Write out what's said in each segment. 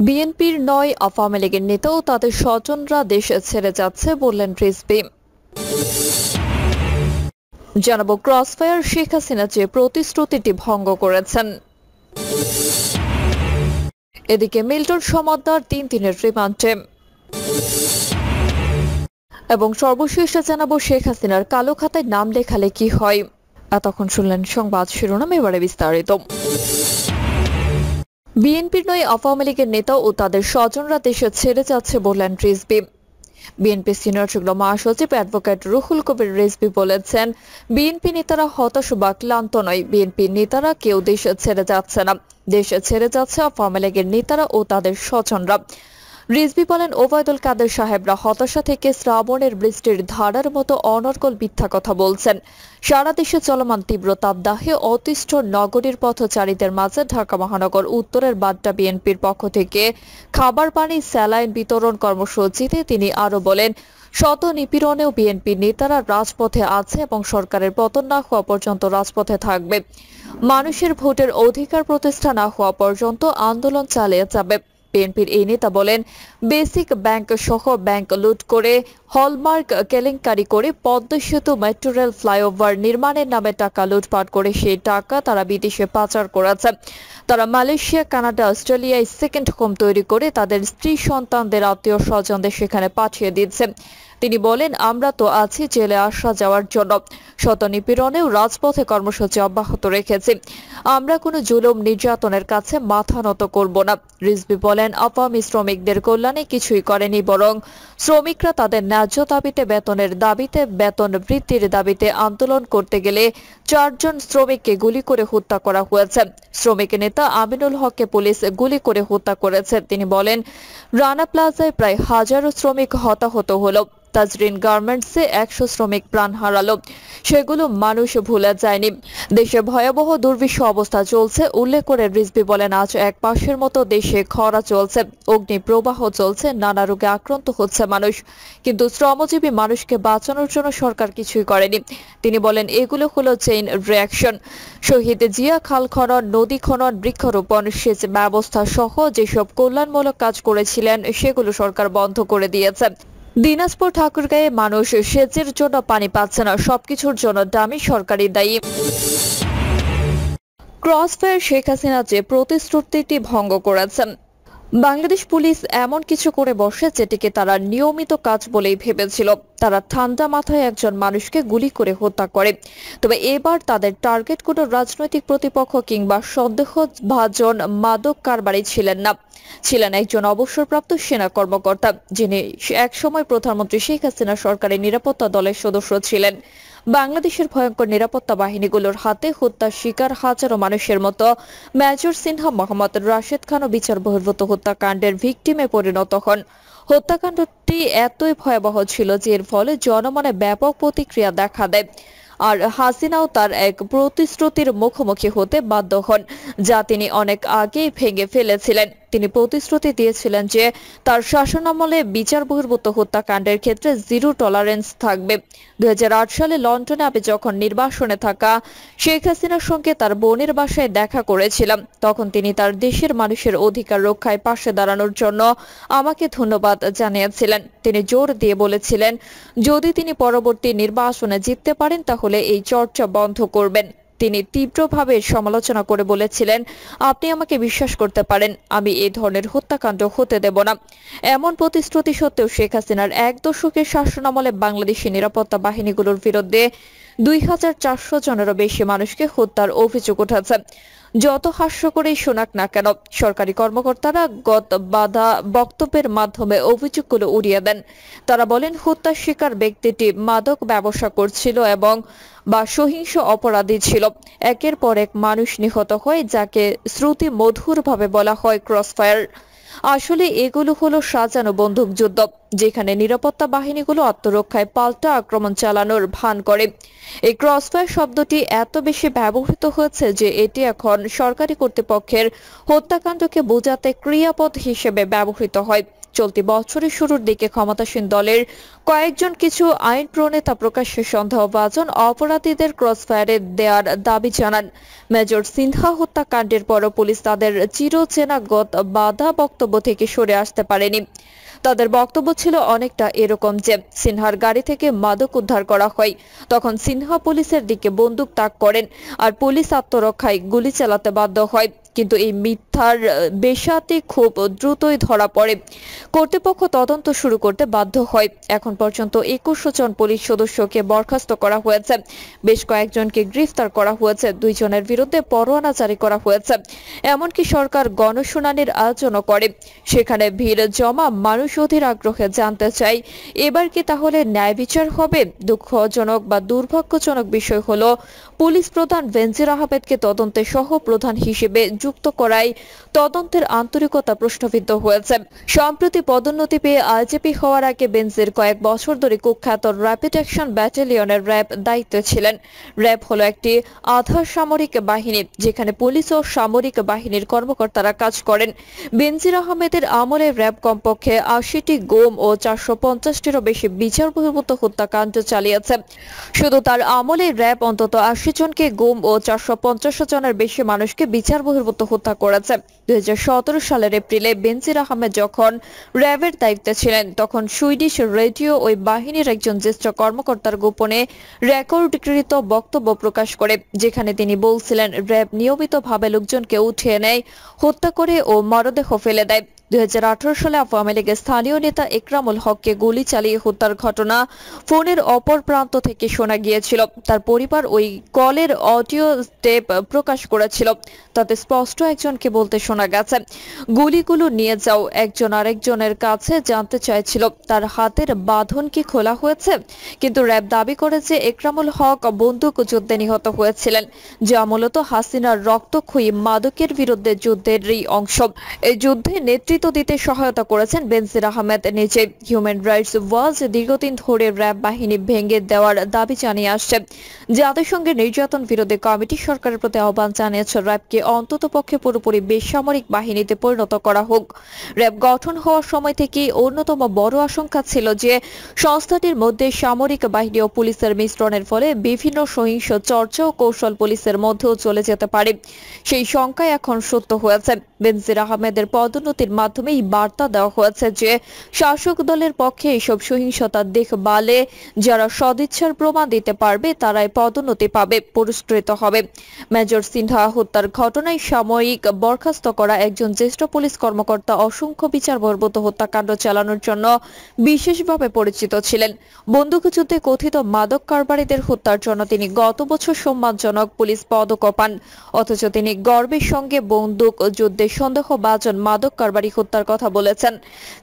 বিএনপির ৯ আওয়ামী লীগের নেতা ও তাদের স্বজনরা দেশ ছেড়ে যাচ্ছে বললেন রিজভী। জানাবো ক্রসফায়ার শেখ হাসিনা যে প্রতিশ্রুতিটি ভঙ্গ করেছেন। এদিকে মিল্টন সমাদদার ৩ দিনের রিমান্ডে। এবং সর্বশেষ জানাবো শেখ হাসিনার কালো খাতায় নাম লেখালে কি হয়। এতক্ষণ শুনলেন সংবাদ শিরোনাম, এবারে বিস্তারিত। বিএনপির ৯ আওয়ামী লীগের নেতা ও তাদের স্বজনরা দেশে ছেড়ে যাচ্ছে বললেন রিজভী। বিএনপি সিনিয়র যুগ্ম মহাসচিব অ্যাডভোকেট রুহুল কবির রিজভী বলেছেন, বিএনপি নেতারা হতাশ বা ক্লান্ত নয়, বিএনপি নেতারা কেউ দেশ ছেড়ে যাচ্ছে না, দেশে ছেড়ে যাচ্ছে আওয়ামী লীগের নেতারা ও তাদের স্বজনরা। রিজভী বলেন, ওবায়দুল কাদের সাহেবরা হতাশা থেকে শ্রাবণের বৃষ্টির ধারার মতো অনর্গল মিথ্যা কথা বলছেন। সারা দেশে চলমান তীব্র তাপদাহে অতিষ্ঠ নগরীর পথচারীদের মাঝে ঢাকা মহানগর উত্তরের বাড্ডা বিএনপির পক্ষ থেকে খাবার পানি স্যালাইন বিতরণ কর্মসূচিতে তিনি আরো বলেন, শত নিপীড়নেও বিএনপি নেতারা রাজপথে আছে এবং সরকারের পতন না হওয়া পর্যন্ত রাজপথে থাকবে। মানুষের ভোটের অধিকার প্রতিষ্ঠা না হওয়া পর্যন্ত আন্দোলন চালিয়ে যাবে। বিএনপির এই নেতা বলেন, বেসিক ব্যাংক সহ ব্যাংক লুট করে হলমার্ক কেলেঙ্কারি করে পদ্মা সেতু মেট্রো রেল ফ্লাইওভার নির্মাণের নামে টাকা লুটপাট করে সেই টাকা তারা বিদেশে পাচার করেছে। তারা মালয়েশিয়া, কানাডা, অস্ট্রেলিয়ায় সেকেন্ড হোম তৈরি করে তাদের স্ত্রী সন্তানদের আত্মীয় স্বজনদের সেখানে পাঠিয়ে দিচ্ছে। তিনি বলেন, আমরা তো আছি জেলে আসা যাওয়ার জন্য, শত নিপীড়নেও রাজপথে কর্মসূচি অব্যাহত রেখেছি, আমরা কোনো জুলুম নির্যাতনের কাছে মাথা নত করব না। রিজভী বলেন, আওয়ামী শ্রমিকদের কল্যাণে কিছুই করেনি, বরং শ্রমিকরা তাদের ন্যায্য দাবিতে বেতনের দাবিতে বেতন বৃদ্ধির দাবিতে আন্দোলন করতে গেলে 4 জন শ্রমিককে গুলি করে হত্যা করা হয়েছে। শ্রমিক নেতা আমিনুল হককে পুলিশ গুলি করে হত্যা করেছে। তিনি বলেন, রানা প্লাজায় প্রায় 1000 শ্রমিক হতাহত হলো, তাজরিন গার্মেন্টসে 100 শ্রমিক প্রাণ হারালো, সেগুলো মানুষ ভুলে যায়নি। দেশে ভয়াবহ দুর্বিষহ অবস্থা চলছে উল্লেখ করে রিজভী বলেন, আজ এক মাসের মতো দেশে খরা চলছে, অগ্নি প্রবাহ চলছে, নানা রোগে আক্রান্ত হচ্ছে মানুষ, কিন্তু শ্রমজীবী মানুষকে বাঁচানোর জন্য সরকার কিছুই করেনি। তিনি বলেন, এগুলো হলো চেইন রিঅ্যাকশন। শহীদ জিয়া খাল খনন, নদী খনন, বৃক্ষরোপণ, সেচ ব্যবস্থা সহ যেসব কল্যাণমূলক কাজ করেছিলেন সেগুলো সরকার বন্ধ করে দিয়েছে। দিনাজপুর ঠাকুরগাঁয়ে মানুষ সেচের জন্য পানি পাচ্ছে না, সবকিছুর জন্য দামি সরকারি দায়ী। ক্রসফায়ার শেখ হাসিনা যে প্রতিশ্রুতিটি ভঙ্গ করেছেন। বাংলাদেশ পুলিশ এমন কিছু করে বসে যেটিকে তারা নিয়মিত কাজ বলেই ভেবেছিল। তারা ঠান্ডা মাথায় একজন মানুষকে গুলি করে হত্যা করে। তবে এবার তাদের টার্গেট কোনো রাজনৈতিক প্রতিপক্ষ কিংবা সন্দেহভাজন মাদক কারবারি ছিলেন না, ছিলেন একজন অবসরপ্রাপ্ত সেনা কর্মকর্তা, যিনি একসময় প্রধানমন্ত্রী শেখ হাসিনা সরকারের নিরাপত্তা দলের সদস্য ছিলেন। বাংলাদেশের ভয়ঙ্কর নিরাপত্তা বাহিনীগুলোর হাতে হত্যার শিকার হাজারো মানুষের মতো মেজর সিনহা, মোহাম্মদ রাশেদ খানও বিচার বহির্ভূত হত্যাকাণ্ডের ভিকটিমে পরিণত হন। হত্যাকাণ্ডটি এতই ভয়াবহ ছিল যে এর ফলে জনমনে ব্যাপক প্রতিক্রিয়া দেখা দেয়। আর হাসিনাও তার এক প্রতিশ্রুতির মুখোমুখি হতে বাধ্য হন, যা তিনি অনেক আগেই ভেঙে ফেলেছিলেন। তিনি প্রতিশ্রুতি দিয়েছিলেন যে তার শাসনামলে বিচার বহির্ভূত হত্যাকাণ্ডের ক্ষেত্রে জিরো টলারেন্স থাকবে। 2008 সালে লন্ডনে আমি যখন নির্বাসনে থাকা শেখ হাসিনার সঙ্গে তার বোনের বাসায় দেখা করেছিলাম, তখন তিনি তার দেশের মানুষের অধিকার রক্ষায় পাশে দাঁড়ানোর জন্য আমাকে ধন্যবাদ জানিয়েছিলেন। তিনি জোর দিয়ে বলেছিলেন, যদি তিনি পরবর্তী নির্বাচনে জিততে পারেন তাহলে এই চর্চা বন্ধ করবেন। তিনি তীব্রভাবে সমালোচনা করে বলেছিলেন, আপনি আমাকে বিশ্বাস করতে পারেন, আমি এই ধরনের হত্যাকাণ্ড হতে দেব না। এমন প্রতিশ্রুতি সত্ত্বেও শেখ হাসিনার 1 দশকের শাসনামলে বাংলাদেশি নিরাপত্তা বাহিনীগুলোর বিরুদ্ধে 2400 জনেরও বেশি মানুষকে হত্যার অভিযোগ উঠেছে। যত হাস্যকরেই শোনাক না কেন, সরকারি কর্মকর্তারা বাধা বক্তব্যের মাধ্যমে অভিযোগগুলো উড়িয়ে দেন। তারা বলেন, হত্যার শিকার ব্যক্তিটি মাদক ব্যবসা করছিল এবং বা সহিংস অপরাধী ছিল। একের পর এক মানুষ নিহত হয়, যাকে শ্রুতি মধুরভাবে বলা হয় ক্রসফায়ার। আসলে এগুলো হলো সাজানো বন্দুকযুদ্ধ, যেখানে নিরাপত্তা বাহিনীগুলো আত্মরক্ষায় পাল্টা আক্রমণ চালানোর ভান করে। এই ক্রসফায়ার শব্দটি এত বেশি ব্যবহৃত হয়েছে যে এটি এখন সরকারি কর্তৃপক্ষের হত্যাকাণ্ডকে বোঝাতে ক্রিয়াপদ হিসেবে ব্যবহৃত হয়। চলতি বছরের শুরুর দিকে ক্ষমতাসীন দলের কয়েকজন কিছু আইন প্রণেতা প্রকাশ্যে সন্দেহভাজন অপরাধীদের ক্রসফায়ারে দেওয়ার দাবি জানান। মেজর সিনহা হত্যাকাণ্ডের পরও পুলিশ তাদের চিরচেনা বাধা বক্তব্য থেকে সরে আসতে পারেনি। তাদের বক্তব্য ছিল অনেকটা এরকম যে সিনহার গাড়ি থেকে মাদক উদ্ধার করা হয়, তখন সিনহা পুলিশের দিকে বন্দুক তাক করেন আর পুলিশ আত্মরক্ষায় গুলি চালাতে বাধ্য হয়। কিন্তু এই মিথ্যার বেসাতে খুব দ্রুতই ধরা পড়ে। কর্তৃপক্ষ তদন্ত শুরু করতে বাধ্য হয়। এখন পর্যন্ত 21 জন পুলিশ সদস্যকে বরখাস্ত করা হয়েছে, বেশ কয়েকজনকে গ্রেফতার করা হয়েছে, 2 জনের বিরুদ্ধে পরোয়ানা জারি করা হয়েছে। এমনকি সরকার গণশুনানির আয়োজনও করে। সেখানে ভিড় জমা মানুষ অধীর আগ্রহে জানতে চাই, এবার কি তাহলে ন্যায় বিচার হবে? দুঃখজনক বা দুর্ভাগ্যজনক বিষয় হলো পুলিশ প্রধান বেনজির আহমেদকে তদন্তে সহ প্রধান হিসেবে যুক্ত করায় তদন্তের আন্তরিকতা প্রশ্নবিদ্ধ হয়েছে। সম্প্রতি পদোন্নতি পেয়ে আইজিপি হওয়ার আগে বেনজির কয়েক বছর ধরে কুখ্যাত র্যাপিড অ্যাকশন ব্যাটালিয়নের র্যাব দায়িত্বে ছিলেন। র্যাব হলো একটি আধা সামরিক বাহিনী যেখানে পুলিশ ও সামরিক বাহিনীর কর্মকর্তারা কাজ করেন। বেনজির আহমেদের আমলে র্যাব কমপক্ষে 80টি গুম ও 450টিরও বেশি বিচার বহির্ভূত হত্যাকাণ্ড চালিয়েছে। শুধু তার আমলে র্যাব অন্তত 80 জনকে গুম ও 450 জনের বেশি মানুষকে বিচার বহির্ভূত হত্যা করেছে। 2017 সালের এপ্রিলে বেনজির আহমেদ যখন র্যাবের দায়িত্বে ছিলেন, তখন সুইডিশ রেডিও ওই বাহিনীর একজন জ্যেষ্ঠ কর্মকর্তার গোপনে রেকর্ডকৃত বক্তব্য প্রকাশ করে, যেখানে তিনি বলছিলেন র্যাব নিয়মিতভাবে লোকজনকে উঠিয়ে নেয়, হত্যা করে ও মরদেহ ফেলে দেয়। 2018 সালে আওয়ামী লীগের স্থানীয় নেতা একরামুল হককে গুলি চালিয়ে হত্যার ঘটনা ফোনের অপর প্রান্ত থেকে শোনা গিয়েছিল। তার পরিবার ওই কলের অডিও টেপ প্রকাশ করেছিল। তাতে স্পষ্ট একজনকে বলতে শোনা গেছে, গুলিগুলো নিয়ে যাও। একজন আরেকজনের কাছে জানতে চাইছিল তার হাতের বাঁধন কি খোলা হয়েছে। কিন্তু র্যাব দাবি করে যে একরামুল হক বন্দুক যুদ্ধে নিহত হয়েছিলেন, যা মূলত হাসিনার রক্তক্ষয়ী মাদকের বিরুদ্ধে যুদ্ধেরই অংশ। এই যুদ্ধে নেতৃত্ব দিতে সহায়তা করেছেন বেনজির আহমেদ নিজে। হিউম্যান রাইটস ওয়াচ দীর্ঘদিন ধরে র্যাব বাহিনী ভেঙে দেওয়ার দাবি জানিয়ে আসছে। জাতিসংঘের নির্যাতন বিরোধী কমিটি সরকারের প্রতি আহ্বান জানিয়েছে র্যাবকে অন্ততপক্ষে পুরোপুরি বেসামরিক বাহিনীতে পরিণত করা হোক। র্যাব গঠন হওয়ার সময় থেকেই অন্যতম বড় আশঙ্কা ছিল যে সংস্থাটির মধ্যে সামরিক বাহিনী ও পুলিশের মিশ্রণের ফলে বিভিন্ন সহিংস চর্চা ও কৌশল পুলিশের মধ্যেও চলে যেতে পারে। সেই শঙ্কা এখন সত্য হয়েছে। বেনজির আহমেদের পদোন্নতির মাধ্যমেই বার্তা দেওয়া হয়েছে যে শাসক দলের পক্ষে এসব সহিংসতার দেখভালে যারা সদিচ্ছার প্রমাণ দিতে পারবে তারাই পদোন্নতি পাবে, পুরস্কৃত হবে। মেজর সিনহা হত্যার ঘটনায় সাময়িক বরখাস্ত করা একজন জ্যেষ্ঠ পুলিশ কর্মকর্তা অসংখ্য বিচার বহির্ভূত হত্যাকাণ্ড চালানোর জন্য বিশেষভাবে পরিচিত ছিলেন। বন্দুকযুদ্ধে কথিত মাদক কারবারিদের হত্যার জন্য তিনি গত বছর সম্মানজনক পুলিশ পদক পান, অথচ তিনি গর্বের সঙ্গে বন্দুক যুদ্ধে সন্দেহভাজন মাদক কারবারি হত্যার কথা বলেছেন।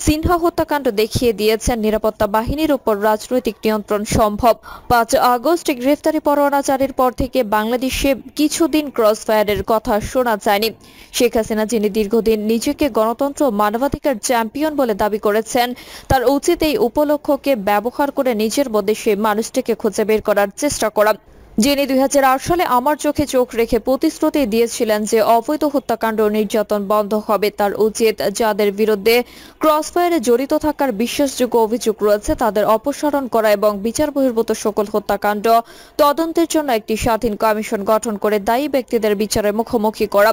সিনহা হত্যাকাণ্ড দেখিয়ে দিয়েছেন নিরাপত্তা বাহিনীর উপর রাজনৈতিক নিয়ন্ত্রণ সম্ভব। 5 আগস্ট গ্রেফতারি পরোয়ানা জারির পর থেকে বাংলাদেশে কিছুদিন ক্রসফায়ারের কথা শোনা যায়নি। শেখ হাসিনা, যিনি দীর্ঘদিন নিজেকে গণতন্ত্র ও মানবাধিকার চ্যাম্পিয়ন বলে দাবি করেছেন, তার উচিত এই উপলক্ষকে ব্যবহার করে নিজের মধ্যে সেই মানুষটিকে খুঁজে বের করার চেষ্টা করা, যিনি 2008 সালে আমার চোখে চোখ রেখে প্রতিশ্রুতি দিয়েছিলেন যে অবৈধ হত্যাকাণ্ড ও নির্যাতন বন্ধ হবে। তার উচিত যাদের বিরুদ্ধে ক্রসফায়ারে জড়িত থাকার বিশ্বাসযোগ্য অভিযোগ রয়েছে তাদের অপসারণ করা এবং বিচার বহির্ভূত সকল হত্যাকাণ্ড তদন্তের জন্য একটি স্বাধীন কমিশন গঠন করে দায়ী ব্যক্তিদের বিচারের মুখোমুখি করা।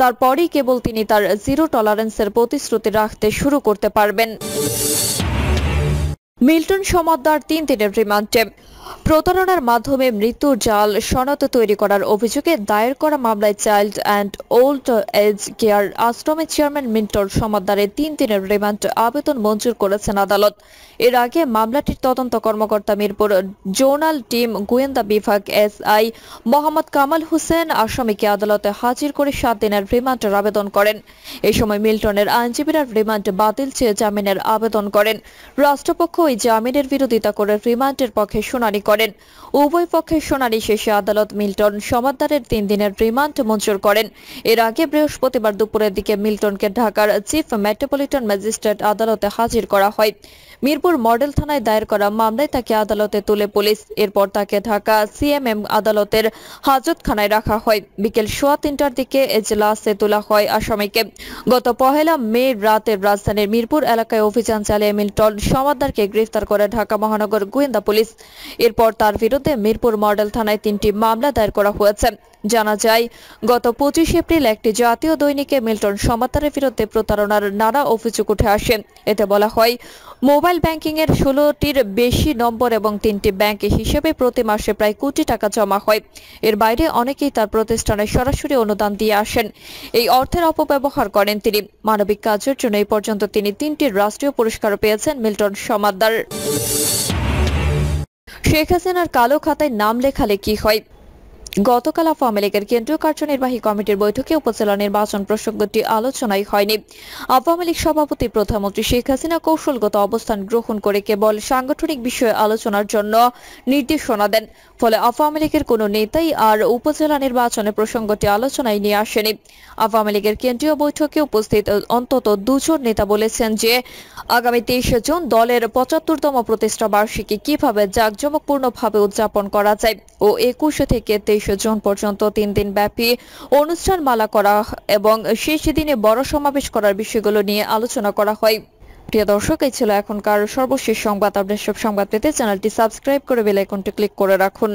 তারপরেই কেবল তিনি তার জিরো টলারেন্সের প্রতিশ্রুতি রাখতে শুরু করতে পারবেন। মিল্টন সমাদদার 3 দিনের রিমান্ডে। প্রতারণার মাধ্যমে মৃত্যুর জাল সনদ তৈরি করার অভিযোগে দায়ের করা মামলায় child and old age care আশ্রমের চেয়ারম্যান মিল্টন সমাদদারের 3 দিনের রিমান্ড আবেদন মঞ্জুর করেছেন আদালত। এর আগে মামলাটির তদন্ত কর্মকর্তা মিরপুর জোনাল টিম গোয়েন্দা বিভাগ এসআই মোহাম্মদ কামাল হোসেন আসামিকে আদালতে হাজির করে 7 দিনের রিমান্ডের আবেদন করেন। এই সময় মিল্টনের আইনজীবীরা রিমান্ড বাতিল চেয়ে জামিনের আবেদন করেন। রাষ্ট্রপক্ষ ওই জামিনের বিরোধিতা করে রিমান্ডের পক্ষে শুনানি শুনানি করেন। উভয় পক্ষের শুনানি শেষে আদালত মিল্টন সমাদ্দারের 3 দিনের রিমান্ড মঞ্জুর করেন। এর আগে বৃহস্পতিবার দুপুরের দিকে মিল্টনকে ঢাকার চিফ মেট্রোপলিটন ম্যাজিস্ট্রেট আদালতে হাজির করা হয়। মিরপুর মডেল থানায় দায়ের করা মামলায় তাকে আদালতে তুলে পুলিশ। এরপর তাকে ঢাকা সিএমএম আদালতের হাজতখানায় রাখা হয়। বিকেল 3:15টার দিকে এজলাসে তোলা হয় আসামিকে। গত 1 মে রাতে রাজধানীর মিরপুর এলাকায় অভিযান চালিয়ে মিল্টন সমাদ্দারকে গ্রেফতার করে ঢাকা মহানগর গোয়েন্দা পুলিশ। এরপর তার বিরুদ্ধে মিরপুর মডেল থানায় 3টি মামলা দায়ের করা হয়েছে। জানা যায়, গত 25 এপ্রিল একটি জাতীয় দৈনিকে মিল্টন সমাদ্দারের বিরুদ্ধে প্রতারণার নানা অভিযোগ উঠে আসে। এতে বলা হয়, মোবাইল ব্যাংকিং এর 16টির বেশি নম্বর এবং 3টি ব্যাংক হিসেবে প্রতি মাসে প্রায় কোটি টাকা জমা হয়। এর বাইরে অনেকেই তার প্রতিষ্ঠানে সরাসরি অনুদান দিয়ে আসেন। এই অর্থের অপব্যবহার করেন তিনি। মানবিক কাজের জন্য এই পর্যন্ত তিনি 3টি রাষ্ট্রীয় পুরস্কার পেয়েছেন মিল্টন সমাদ্দার। শেখ হাসিনার কালো খাতায় নাম লেখালে কি হয়? গতকাল আওয়ামী লীগের কেন্দ্রীয় কার্যনির্বাহী কমিটির বৈঠকে উপজেলা নির্বাচন প্রসঙ্গটি আলোচনায় হয়নি। আওয়ামী লীগ সভাপতি প্রধানমন্ত্রী শেখ হাসিনা কৌশলগত অবস্থান গ্রহণ করে কেবল সাংগঠনিক বিষয়ে আলোচনার জন্য নির্দেশনা দেন। ফলে আওয়ামী লীগের কোনো নেতাই আর উপজেলা নির্বাচনের প্রসঙ্গটি আলোচনায় নিয়ে আসেনি। আওয়ামী লীগের কেন্দ্রীয় বৈঠকে উপস্থিত অন্তত 2 জন নেতা বলেছেন যে আগামী 23 জুন দলের 75তম প্রতিষ্ঠা বার্ষিকী কিভাবে জাঁকজমকপূর্ণভাবে উদযাপন করা যায় ও 21 থেকে 23 জুন পর্যন্ত 3 দিন ব্যাপী অনুষ্ঠানমালা করা এবং শেষ দিনে বড় সমাবেশ করার বিষয়গুলো নিয়ে আলোচনা করা হয়। প্রিয় দর্শক, এই ছিল এখনকার সর্বশেষ সংবাদ। আপডেট সব সংবাদ পেতে চ্যানেলটি সাবস্ক্রাইব করে বেল আইকনটি ক্লিক করে রাখুন।